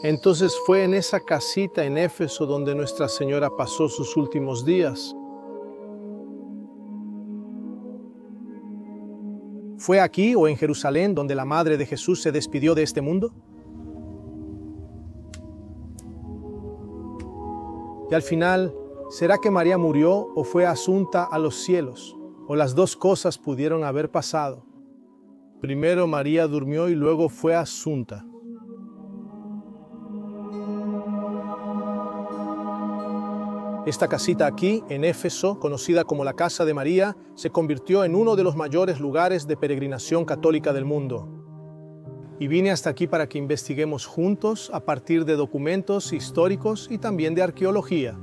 Entonces fue en esa casita en Éfeso donde Nuestra Señora pasó sus últimos días. ¿Fue aquí o en Jerusalén donde la Madre de Jesús se despidió de este mundo? Y al final, ¿será que María murió o fue asunta a los cielos? ¿O las dos cosas pudieron haber pasado? Primero María durmió y luego fue asunta. Esta casita aquí, en Éfeso, conocida como la Casa de María, se convirtió en uno de los mayores lugares de peregrinación católica del mundo. Y vine hasta aquí para que investiguemos juntos a partir de documentos históricos y también de arqueología.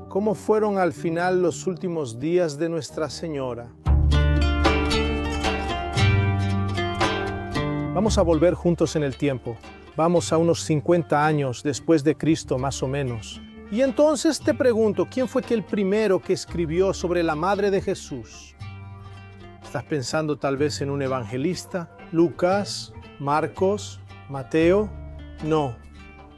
¿Cómo fueron al final los últimos días de Nuestra Señora? Vamos a volver juntos en el tiempo. Vamos a unos 50 años después de Cristo, más o menos. Y entonces te pregunto, ¿quién fue el primero que escribió sobre la Madre de Jesús? ¿Estás pensando tal vez en un evangelista? ¿Lucas? ¿Marcos? ¿Mateo? No.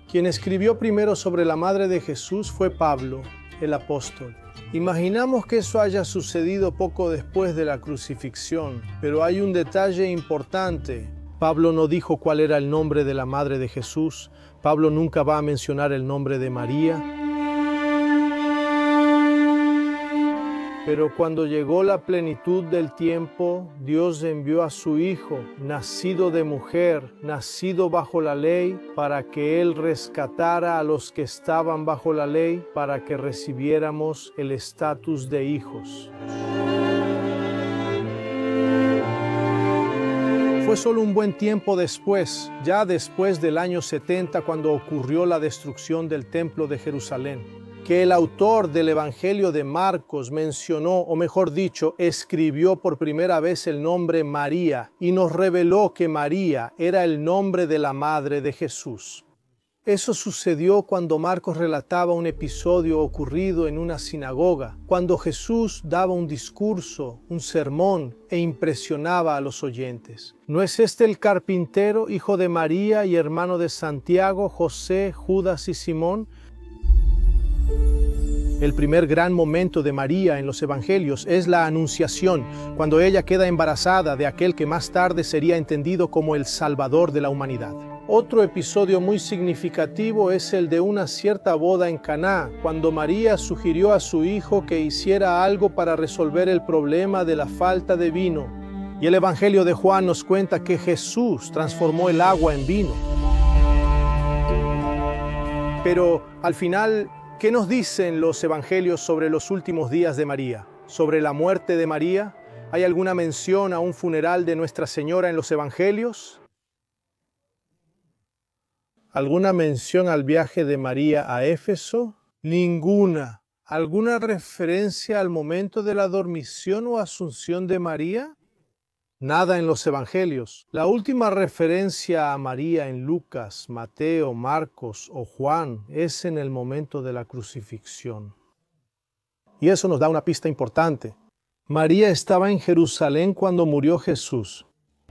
Quien escribió primero sobre la Madre de Jesús fue Pablo, el apóstol. Imaginamos que eso haya sucedido poco después de la crucifixión, pero hay un detalle importante. Pablo no dijo cuál era el nombre de la Madre de Jesús. Pablo nunca va a mencionar el nombre de María. Pero cuando llegó la plenitud del tiempo, Dios envió a su Hijo, nacido de mujer, nacido bajo la ley, para que Él rescatara a los que estaban bajo la ley, para que recibiéramos el estatus de hijos. Fue solo un buen tiempo después, ya después del año 70, cuando ocurrió la destrucción del Templo de Jerusalén, que el autor del Evangelio de Marcos mencionó, o mejor dicho, escribió por primera vez el nombre María y nos reveló que María era el nombre de la Madre de Jesús. Eso sucedió cuando Marcos relataba un episodio ocurrido en una sinagoga, cuando Jesús daba un discurso, un sermón, e impresionaba a los oyentes. ¿No es este el carpintero, hijo de María y hermano de Santiago, José, Judas y Simón? El primer gran momento de María en los evangelios es la anunciación, cuando ella queda embarazada de aquel que más tarde sería entendido como el Salvador de la humanidad. Otro episodio muy significativo es el de una cierta boda en Caná, cuando María sugirió a su hijo que hiciera algo para resolver el problema de la falta de vino. Y el Evangelio de Juan nos cuenta que Jesús transformó el agua en vino. Pero al final, ¿qué nos dicen los evangelios sobre los últimos días de María? ¿Sobre la muerte de María? ¿Hay alguna mención a un funeral de Nuestra Señora en los evangelios? ¿Alguna mención al viaje de María a Éfeso? Ninguna. ¿Alguna referencia al momento de la dormición o asunción de María? Nada en los evangelios. La última referencia a María en Lucas, Mateo, Marcos o Juan es en el momento de la crucifixión. Y eso nos da una pista importante. María estaba en Jerusalén cuando murió Jesús.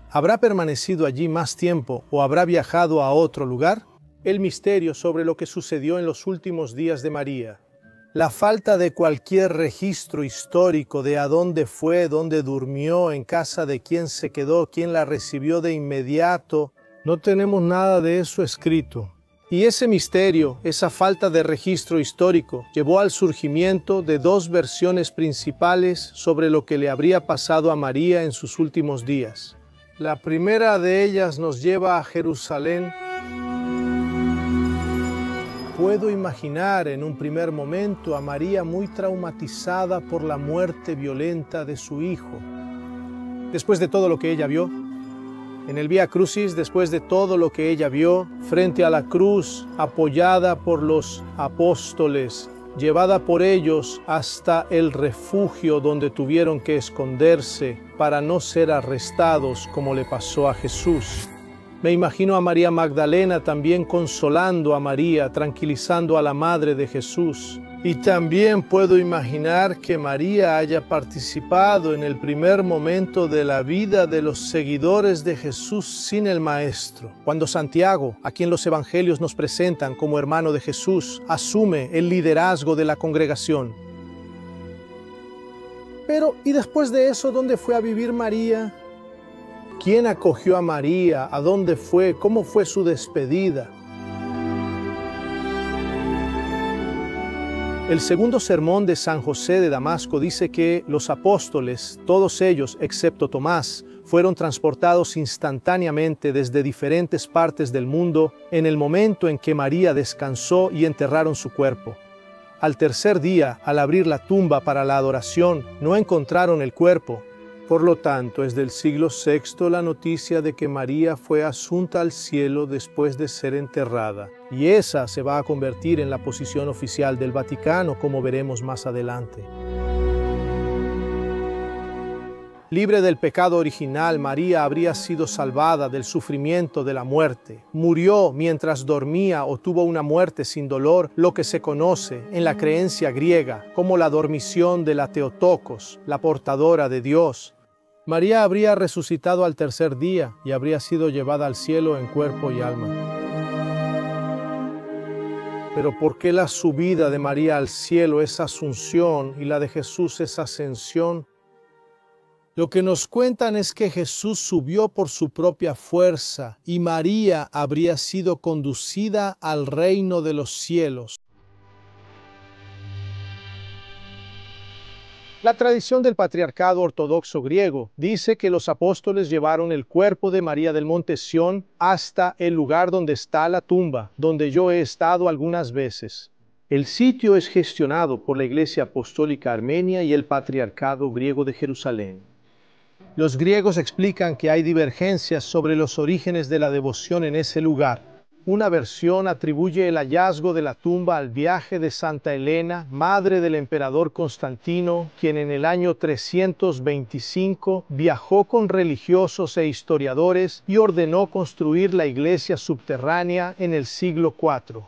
¿Habrá permanecido allí más tiempo o habrá viajado a otro lugar? El misterio sobre lo que sucedió en los últimos días de María. La falta de cualquier registro histórico de a dónde fue, dónde durmió, en casa de quién se quedó, quién la recibió de inmediato. No tenemos nada de eso escrito. Y ese misterio, esa falta de registro histórico, llevó al surgimiento de dos versiones principales sobre lo que le habría pasado a María en sus últimos días. La primera de ellas nos lleva a Jerusalén. Puedo imaginar en un primer momento a María muy traumatizada por la muerte violenta de su hijo. Después de todo lo que ella vio, en el Vía Crucis, después de todo lo que ella vio, frente a la cruz, apoyada por los apóstoles, llevada por ellos hasta el refugio donde tuvieron que esconderse para no ser arrestados como le pasó a Jesús. Me imagino a María Magdalena también consolando a María, tranquilizando a la Madre de Jesús. Y también puedo imaginar que María haya participado en el primer momento de la vida de los seguidores de Jesús sin el Maestro. Cuando Santiago, a quien los evangelios nos presentan como hermano de Jesús, asume el liderazgo de la congregación. Pero, ¿y después de eso, dónde fue a vivir María? ¿Quién acogió a María? ¿A dónde fue? ¿Cómo fue su despedida? El segundo sermón de San José de Damasco dice que los apóstoles, todos ellos excepto Tomás, fueron transportados instantáneamente desde diferentes partes del mundo en el momento en que María descansó y enterraron su cuerpo. Al tercer día, al abrir la tumba para la adoración, no encontraron el cuerpo. Por lo tanto, es del siglo VI la noticia de que María fue asunta al cielo después de ser enterrada. Y esa se va a convertir en la posición oficial del Vaticano, como veremos más adelante. Libre del pecado original, María habría sido salvada del sufrimiento de la muerte. Murió mientras dormía o tuvo una muerte sin dolor, lo que se conoce en la creencia griega como la dormición de la Theotokos, la portadora de Dios. María habría resucitado al tercer día y habría sido llevada al cielo en cuerpo y alma. Pero ¿por qué la subida de María al cielo es asunción y la de Jesús es ascensión? Lo que nos cuentan es que Jesús subió por su propia fuerza y María habría sido conducida al reino de los cielos. La tradición del patriarcado ortodoxo griego dice que los apóstoles llevaron el cuerpo de María del Monte Sión hasta el lugar donde está la tumba, donde yo he estado algunas veces. El sitio es gestionado por la Iglesia Apostólica Armenia y el Patriarcado Griego de Jerusalén. Los griegos explican que hay divergencias sobre los orígenes de la devoción en ese lugar. Una versión atribuye el hallazgo de la tumba al viaje de Santa Elena, madre del emperador Constantino, quien en el año 325 viajó con religiosos e historiadores y ordenó construir la iglesia subterránea en el siglo IV.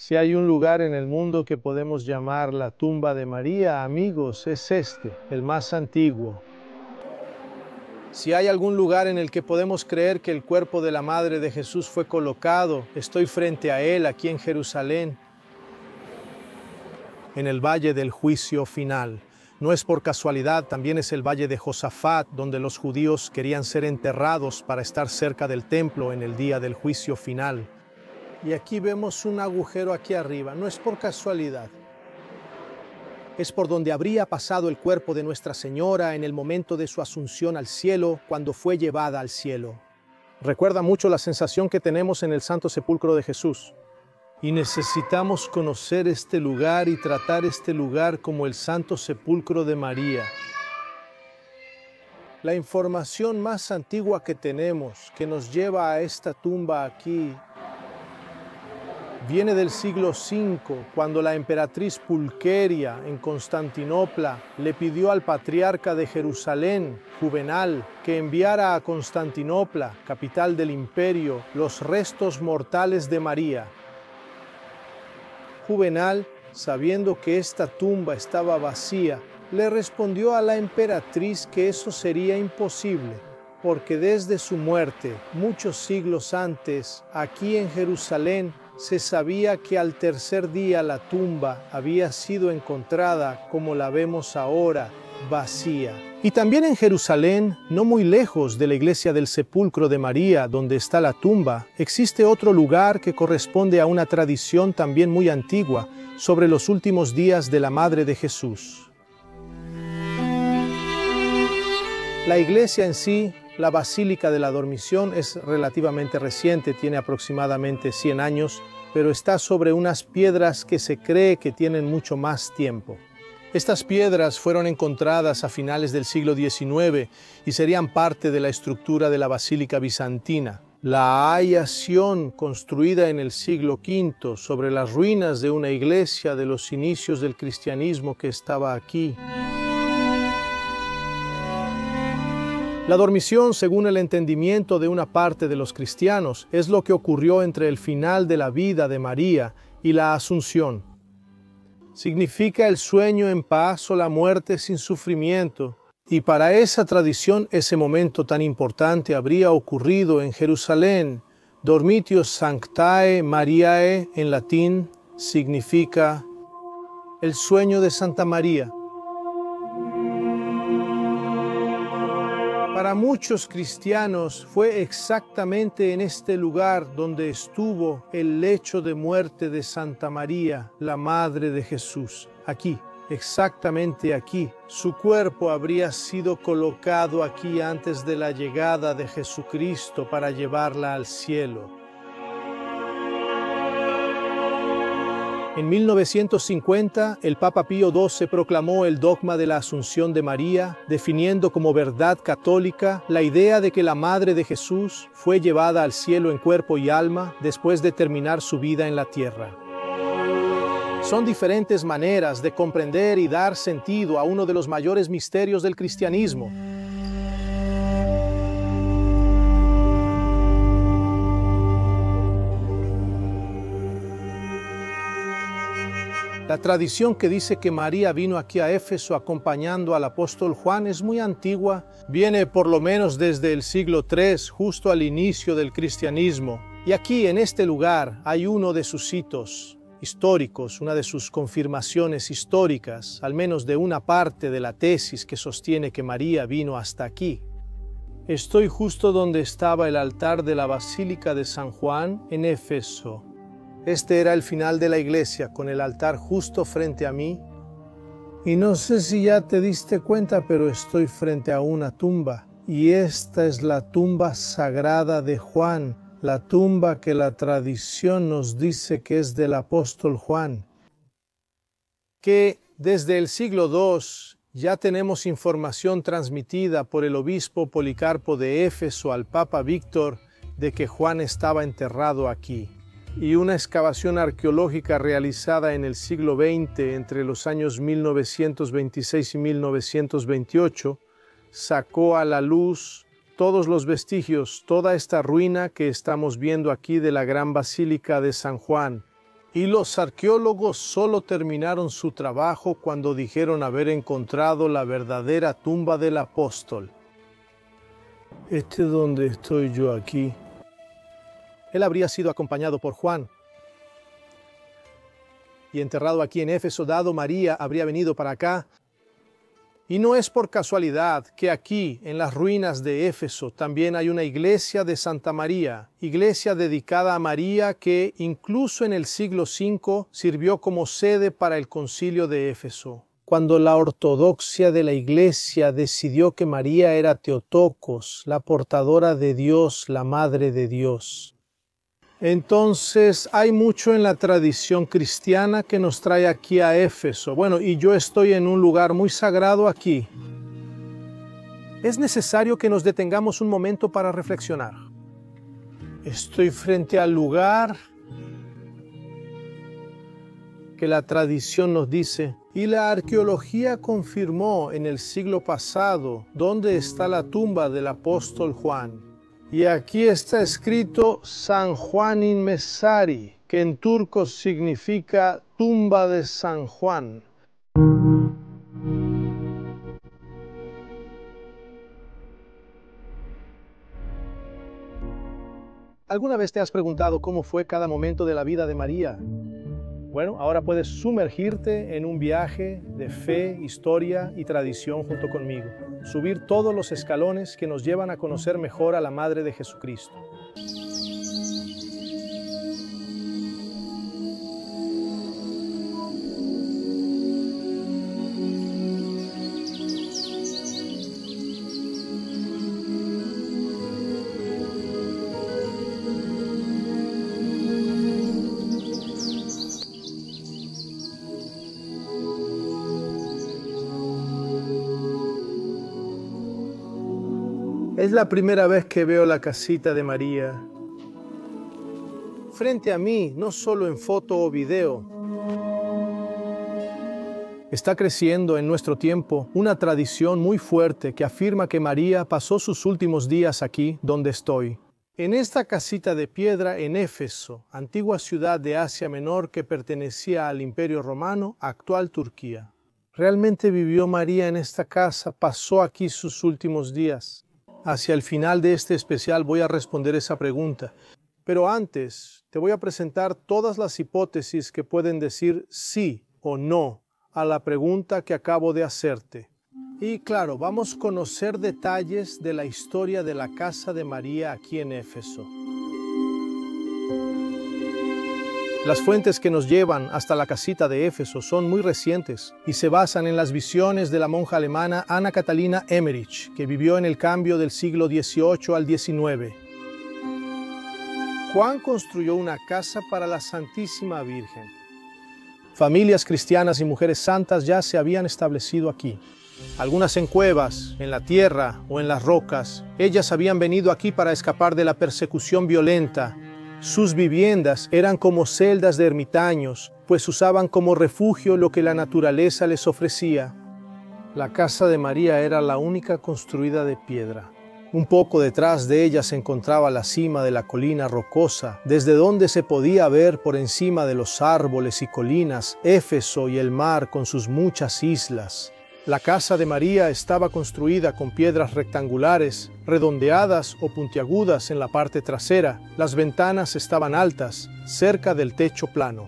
Si hay un lugar en el mundo que podemos llamar la tumba de María, amigos, es este, el más antiguo. Si hay algún lugar en el que podemos creer que el cuerpo de la Madre de Jesús fue colocado, estoy frente a él aquí en Jerusalén, en el Valle del Juicio Final. No es por casualidad, también es el Valle de Josafat, donde los judíos querían ser enterrados para estar cerca del templo en el día del Juicio Final. Y aquí vemos un agujero aquí arriba, no es por casualidad. Es por donde habría pasado el cuerpo de Nuestra Señora en el momento de su asunción al cielo, cuando fue llevada al cielo. Recuerda mucho la sensación que tenemos en el Santo Sepulcro de Jesús. Y necesitamos conocer este lugar y tratar este lugar como el Santo Sepulcro de María. La información más antigua que tenemos, que nos lleva a esta tumba aquí, viene del siglo V, cuando la emperatriz Pulqueria en Constantinopla le pidió al patriarca de Jerusalén, Juvenal, que enviara a Constantinopla, capital del imperio, los restos mortales de María. Juvenal, sabiendo que esta tumba estaba vacía, le respondió a la emperatriz que eso sería imposible, porque desde su muerte, muchos siglos antes, aquí en Jerusalén, se sabía que al tercer día la tumba había sido encontrada como la vemos ahora, vacía. Y también en Jerusalén, no muy lejos de la iglesia del Sepulcro de María, donde está la tumba, existe otro lugar que corresponde a una tradición también muy antigua sobre los últimos días de la Madre de Jesús. La iglesia en sí, la Basílica de la Dormición, es relativamente reciente, tiene aproximadamente 100 años, pero está sobre unas piedras que se cree que tienen mucho más tiempo. Estas piedras fueron encontradas a finales del siglo XIX y serían parte de la estructura de la Basílica Bizantina. La Hagia Sion, construida en el siglo V sobre las ruinas de una iglesia de los inicios del cristianismo que estaba aquí. La dormición, según el entendimiento de una parte de los cristianos, es lo que ocurrió entre el final de la vida de María y la Asunción. Significa el sueño en paz o la muerte sin sufrimiento, y para esa tradición ese momento tan importante habría ocurrido en Jerusalén. Dormitio Sanctae Mariae en latín significa el sueño de Santa María. Para muchos cristianos fue exactamente en este lugar donde estuvo el lecho de muerte de Santa María, la Madre de Jesús. Aquí, exactamente aquí. Su cuerpo habría sido colocado aquí antes de la llegada de Jesucristo para llevarla al cielo. En 1950, el Papa Pío XII proclamó el dogma de la Asunción de María, definiendo como verdad católica la idea de que la Madre de Jesús fue llevada al cielo en cuerpo y alma después de terminar su vida en la tierra. Son diferentes maneras de comprender y dar sentido a uno de los mayores misterios del cristianismo. La tradición que dice que María vino aquí a Éfeso acompañando al apóstol Juan es muy antigua, viene por lo menos desde el siglo III, justo al inicio del cristianismo. Y aquí, en este lugar, hay uno de sus hitos históricos, una de sus confirmaciones históricas, al menos de una parte de la tesis que sostiene que María vino hasta aquí. Estoy justo donde estaba el altar de la Basílica de San Juan en Éfeso. Este era el final de la iglesia, con el altar justo frente a mí. Y no sé si ya te diste cuenta, pero estoy frente a una tumba. Y esta es la tumba sagrada de Juan, la tumba que la tradición nos dice que es del apóstol Juan. Que desde el siglo II ya tenemos información transmitida por el obispo Policarpo de Éfeso al Papa Víctor de que Juan estaba enterrado aquí. Y una excavación arqueológica realizada en el siglo XX, entre los años 1926 y 1928, sacó a la luz todos los vestigios, toda esta ruina que estamos viendo aquí de la gran Basílica de San Juan. Y los arqueólogos solo terminaron su trabajo cuando dijeron haber encontrado la verdadera tumba del apóstol. Este es donde estoy yo aquí. Él habría sido acompañado por Juan y enterrado aquí en Éfeso, dado María habría venido para acá. Y no es por casualidad que aquí, en las ruinas de Éfeso, también hay una iglesia de Santa María, iglesia dedicada a María que incluso en el siglo V sirvió como sede para el concilio de Éfeso. Cuando la ortodoxia de la iglesia decidió que María era Theotokos, la portadora de Dios, la Madre de Dios. Entonces hay mucho en la tradición cristiana que nos trae aquí a Éfeso. Bueno, y yo estoy en un lugar muy sagrado aquí. Es necesario que nos detengamos un momento para reflexionar. Estoy frente al lugar que la tradición nos dice, y la arqueología confirmó en el siglo pasado dónde está la tumba del apóstol Juan. Y aquí está escrito San Juanin Messari, que en turco significa tumba de San Juan. ¿Alguna vez te has preguntado cómo fue cada momento de la vida de María? Bueno, ahora puedes sumergirte en un viaje de fe, historia y tradición junto conmigo. Subir todos los escalones que nos llevan a conocer mejor a la Madre de Jesucristo. Es la primera vez que veo la casita de María frente a mí, no solo en foto o video. Está creciendo en nuestro tiempo una tradición muy fuerte que afirma que María pasó sus últimos días aquí donde estoy, en esta casita de piedra en Éfeso, antigua ciudad de Asia Menor que pertenecía al Imperio Romano, actual Turquía. ¿Realmente vivió María en esta casa? ¿Pasó aquí sus últimos días? Hacia el final de este especial voy a responder esa pregunta. Pero antes, te voy a presentar todas las hipótesis que pueden decir sí o no a la pregunta que acabo de hacerte. Y claro, vamos a conocer detalles de la historia de la casa de María aquí en Éfeso. Las fuentes que nos llevan hasta la casita de Éfeso son muy recientes y se basan en las visiones de la monja alemana Anna Catalina Emmerich, que vivió en el cambio del siglo XVIII al XIX. Juan construyó una casa para la Santísima Virgen. Familias cristianas y mujeres santas ya se habían establecido aquí. Algunas en cuevas, en la tierra o en las rocas. Ellas habían venido aquí para escapar de la persecución violenta. Sus viviendas eran como celdas de ermitaños, pues usaban como refugio lo que la naturaleza les ofrecía. La casa de María era la única construida de piedra. Un poco detrás de ella se encontraba la cima de la colina rocosa, desde donde se podía ver por encima de los árboles y colinas Éfeso y el mar con sus muchas islas. La casa de María estaba construida con piedras rectangulares, redondeadas o puntiagudas en la parte trasera. Las ventanas estaban altas, cerca del techo plano.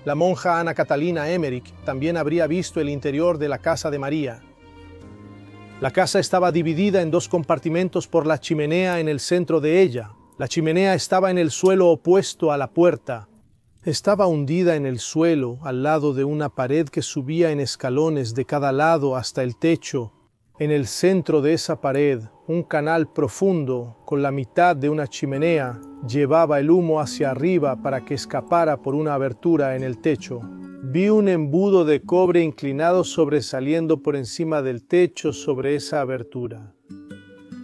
La monja Anna Catalina Emmerich también habría visto el interior de la casa de María. La casa estaba dividida en dos compartimentos por la chimenea en el centro de ella. La chimenea estaba en el suelo opuesto a la puerta. Estaba hundida en el suelo, al lado de una pared que subía en escalones de cada lado hasta el techo. En el centro de esa pared, un canal profundo, con la mitad de una chimenea, llevaba el humo hacia arriba para que escapara por una abertura en el techo. Vi un embudo de cobre inclinado sobresaliendo por encima del techo sobre esa abertura.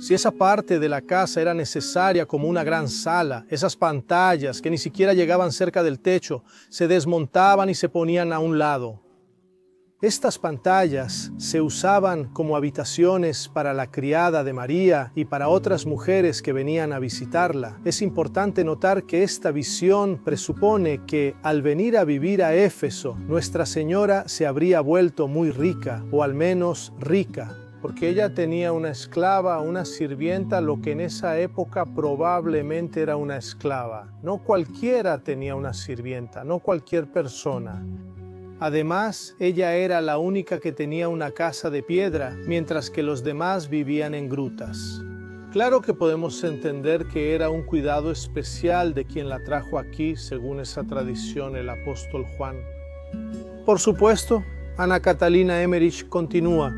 Si esa parte de la casa era necesaria como una gran sala, esas pantallas que ni siquiera llegaban cerca del techo, se desmontaban y se ponían a un lado. Estas pantallas se usaban como habitaciones para la criada de María y para otras mujeres que venían a visitarla. Es importante notar que esta visión presupone que al venir a vivir a Éfeso, Nuestra Señora se habría vuelto muy rica, o al menos rica, porque ella tenía una esclava, una sirvienta, lo que en esa época probablemente era una esclava. No cualquiera tenía una sirvienta, no cualquier persona. Además, ella era la única que tenía una casa de piedra, mientras que los demás vivían en grutas. Claro que podemos entender que era un cuidado especial de quien la trajo aquí, según esa tradición, el apóstol Juan. Por supuesto, Anna Catalina Emmerich continúa.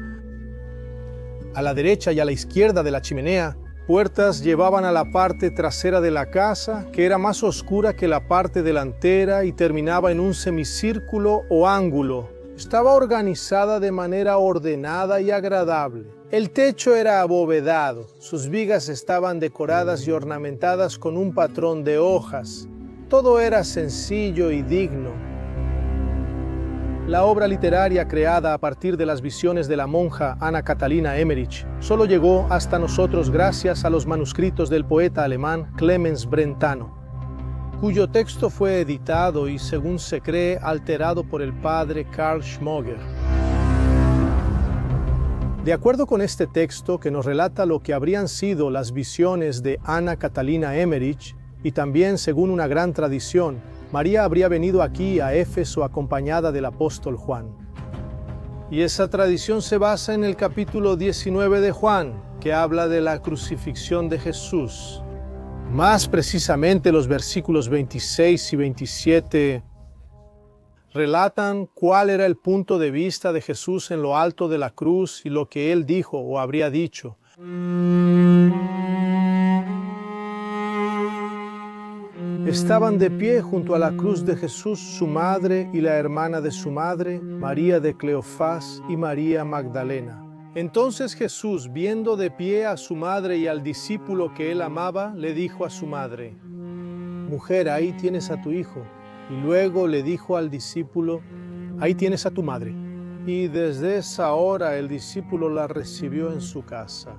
A la derecha y a la izquierda de la chimenea, puertas llevaban a la parte trasera de la casa, que era más oscura que la parte delantera y terminaba en un semicírculo o ángulo. Estaba organizada de manera ordenada y agradable. El techo era abovedado, sus vigas estaban decoradas y ornamentadas con un patrón de hojas. Todo era sencillo y digno. La obra literaria creada a partir de las visiones de la monja Anna Catalina Emmerich solo llegó hasta nosotros gracias a los manuscritos del poeta alemán Clemens Brentano, cuyo texto fue editado y, según se cree, alterado por el padre Karl Schmoger. De acuerdo con este texto, que nos relata lo que habrían sido las visiones de Anna Catalina Emmerich, y también según una gran tradición, María habría venido aquí a Éfeso acompañada del apóstol Juan. Y esa tradición se basa en el capítulo 19 de Juan, que habla de la crucifixión de Jesús. Más precisamente los versículos 26 y 27 relatan cuál era el punto de vista de Jesús en lo alto de la cruz y lo que él dijo o habría dicho. Estaban de pie junto a la cruz de Jesús su madre y la hermana de su madre, María de Cleofás y María Magdalena. Entonces Jesús, viendo de pie a su madre y al discípulo que él amaba, le dijo a su madre: Mujer, ahí tienes a tu hijo. Y luego le dijo al discípulo: Ahí tienes a tu madre. Y desde esa hora el discípulo la recibió en su casa.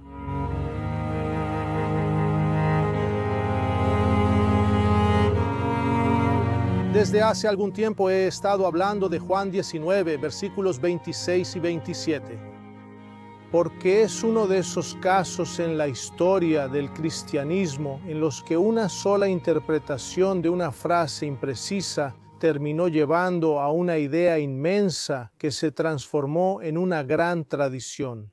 Desde hace algún tiempo he estado hablando de Juan 19, versículos 26 y 27, porque es uno de esos casos en la historia del cristianismo en los que una sola interpretación de una frase imprecisa terminó llevando a una idea inmensa que se transformó en una gran tradición.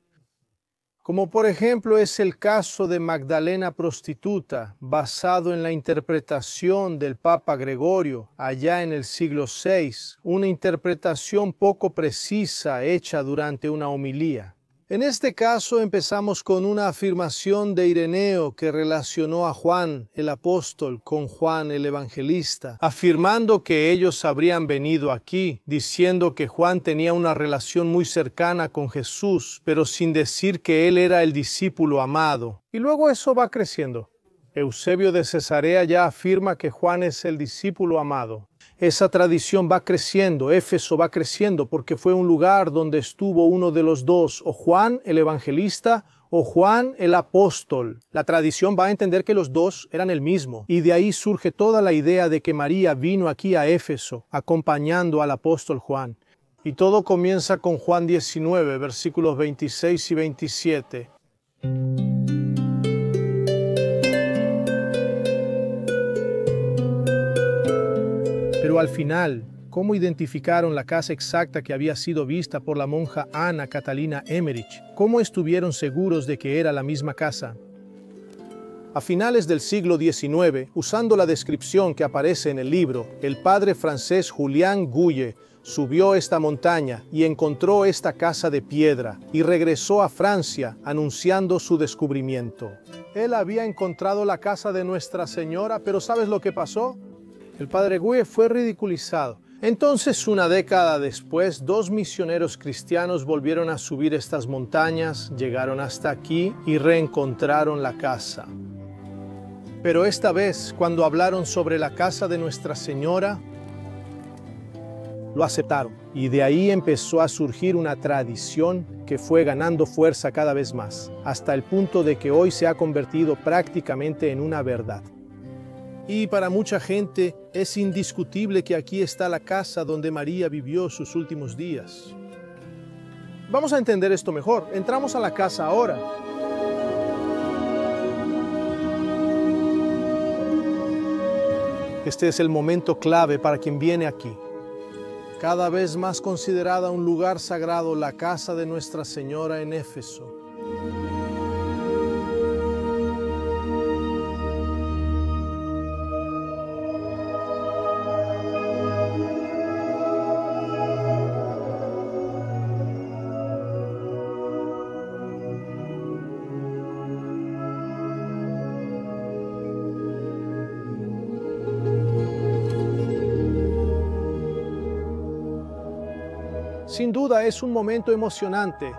Como por ejemplo es el caso de Magdalena prostituta, basado en la interpretación del Papa Gregorio allá en el siglo VI, una interpretación poco precisa hecha durante una homilía. En este caso empezamos con una afirmación de Ireneo que relacionó a Juan el apóstol con Juan el evangelista, afirmando que ellos habrían venido aquí, diciendo que Juan tenía una relación muy cercana con Jesús, pero sin decir que él era el discípulo amado. Y luego eso va creciendo. Eusebio de Cesarea ya afirma que Juan es el discípulo amado. Esa tradición va creciendo, Éfeso va creciendo porque fue un lugar donde estuvo uno de los dos, o Juan el evangelista o Juan el apóstol. La tradición va a entender que los dos eran el mismo, y de ahí surge toda la idea de que María vino aquí a Éfeso acompañando al apóstol Juan. Y todo comienza con Juan 19, versículos 26 y 27. Pero al final, ¿cómo identificaron la casa exacta que había sido vista por la monja Ana Catalina Emmerich? ¿Cómo estuvieron seguros de que era la misma casa? A finales del siglo XIX, usando la descripción que aparece en el libro, el padre francés Julián Gouye subió esta montaña y encontró esta casa de piedra y regresó a Francia anunciando su descubrimiento. Él había encontrado la casa de Nuestra Señora, pero ¿sabes lo que pasó? El padre Gouye fue ridiculizado. Entonces, una década después, dos misioneros cristianos volvieron a subir estas montañas, llegaron hasta aquí y reencontraron la casa. Pero esta vez, cuando hablaron sobre la casa de Nuestra Señora, lo aceptaron. Y de ahí empezó a surgir una tradición que fue ganando fuerza cada vez más, hasta el punto de que hoy se ha convertido prácticamente en una verdad. Y para mucha gente es indiscutible que aquí está la casa donde María vivió sus últimos días. Vamos a entender esto mejor. Entramos a la casa ahora. Este es el momento clave para quien viene aquí. Cada vez más considerada un lugar sagrado, la casa de Nuestra Señora en Éfeso. Sin duda es un momento emocionante.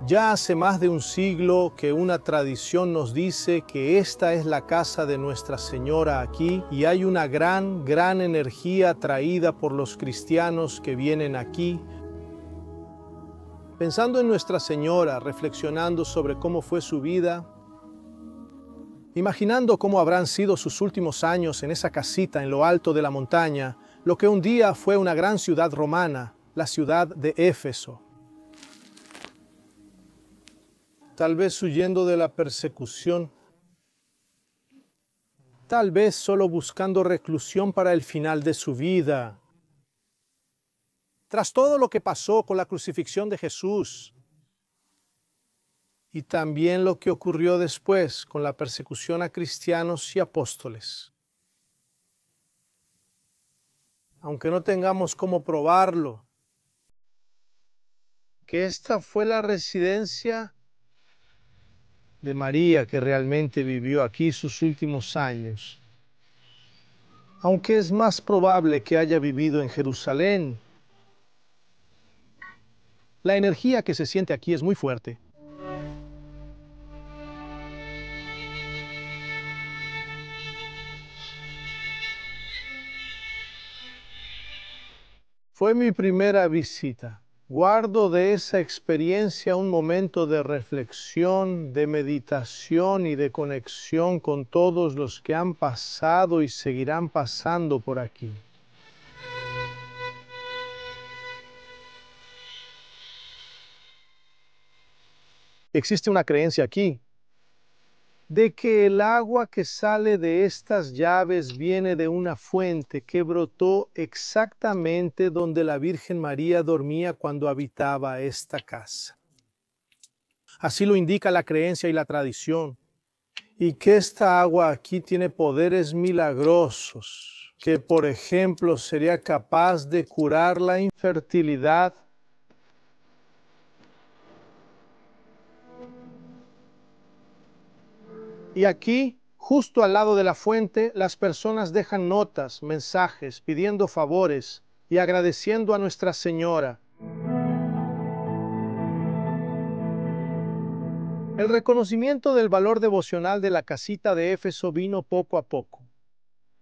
Ya hace más de un siglo que una tradición nos dice que esta es la casa de Nuestra Señora aquí y hay una gran energía traída por los cristianos que vienen aquí. Pensando en Nuestra Señora, reflexionando sobre cómo fue su vida, imaginando cómo habrán sido sus últimos años en esa casita en lo alto de la montaña, lo que un día fue una gran ciudad romana, la ciudad de Éfeso. Tal vez huyendo de la persecución, tal vez solo buscando reclusión para el final de su vida. Tras todo lo que pasó con la crucifixión de Jesús, y también lo que ocurrió después con la persecución a cristianos y apóstoles. Aunque no tengamos cómo probarlo, que esta fue la residencia de María que realmente vivió aquí sus últimos años. Aunque es más probable que haya vivido en Jerusalén, La energía que se siente aquí es muy fuerte. Fue mi primera visita. Guardo de esa experiencia un momento de reflexión, de meditación y de conexión con todos los que han pasado y seguirán pasando por aquí. Existe una creencia aquí de que el agua que sale de estas llaves viene de una fuente que brotó exactamente donde la Virgen María dormía cuando habitaba esta casa. Así lo indica la creencia y la tradición. Y que esta agua aquí tiene poderes milagrosos, que por ejemplo sería capaz de curar la infertilidad, y aquí, justo al lado de la fuente, las personas dejan notas, mensajes, pidiendo favores y agradeciendo a Nuestra Señora. El reconocimiento del valor devocional de la casita de Éfeso vino poco a poco.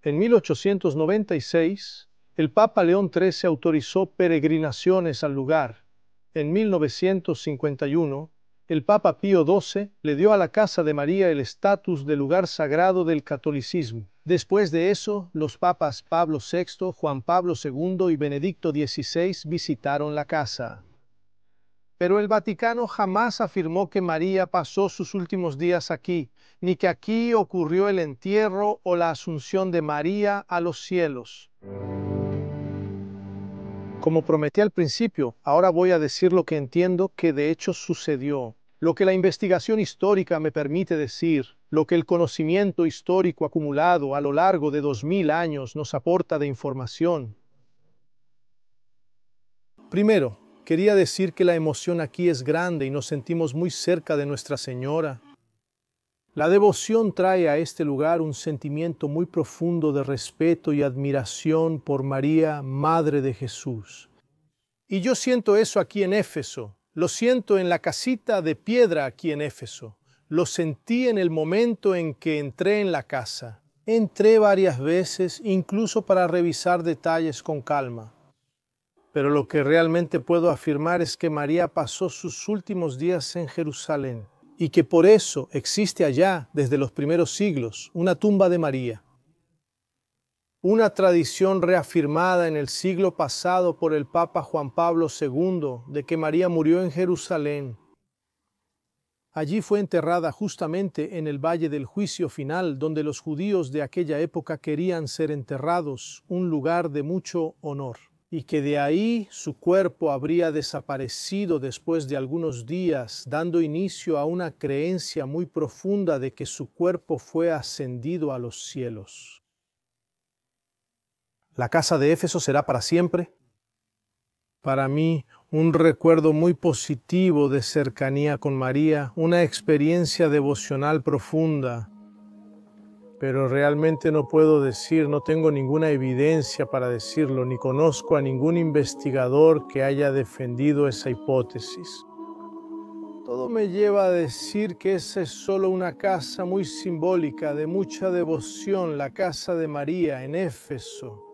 En 1896, el Papa León XIII autorizó peregrinaciones al lugar. En 1951, el Papa Pío XII le dio a la Casa de María el estatus de lugar sagrado del catolicismo. Después de eso, los papas Pablo VI, Juan Pablo II y Benedicto XVI visitaron la casa. Pero el Vaticano jamás afirmó que María pasó sus últimos días aquí, ni que aquí ocurrió el entierro o la asunción de María a los cielos. Como prometí al principio, ahora voy a decir lo que entiendo que de hecho sucedió, lo que la investigación histórica me permite decir, lo que el conocimiento histórico acumulado a lo largo de 2000 años nos aporta de información. Primero, quería decir que la emoción aquí es grande y nos sentimos muy cerca de Nuestra Señora. La devoción trae a este lugar un sentimiento muy profundo de respeto y admiración por María, Madre de Jesús. Y yo siento eso aquí en Éfeso, lo siento en la casita de piedra aquí en Éfeso, lo sentí en el momento en que entré en la casa. Entré varias veces, incluso para revisar detalles con calma. Pero lo que realmente puedo afirmar es que María pasó sus últimos días en Jerusalén y que por eso existe allá, desde los primeros siglos, una tumba de María. Una tradición reafirmada en el siglo pasado por el Papa Juan Pablo II de que María murió en Jerusalén. Allí fue enterrada justamente en el Valle del Juicio Final, donde los judíos de aquella época querían ser enterrados, un lugar de mucho honor. Y que de ahí su cuerpo habría desaparecido después de algunos días, dando inicio a una creencia muy profunda de que su cuerpo fue ascendido a los cielos. ¿La casa de Éfeso será para siempre? Para mí, un recuerdo muy positivo de cercanía con María, una experiencia devocional profunda. Pero realmente no puedo decir, no tengo ninguna evidencia para decirlo, ni conozco a ningún investigador que haya defendido esa hipótesis. Todo me lleva a decir que esa es solo una casa muy simbólica, de mucha devoción, la casa de María en Éfeso.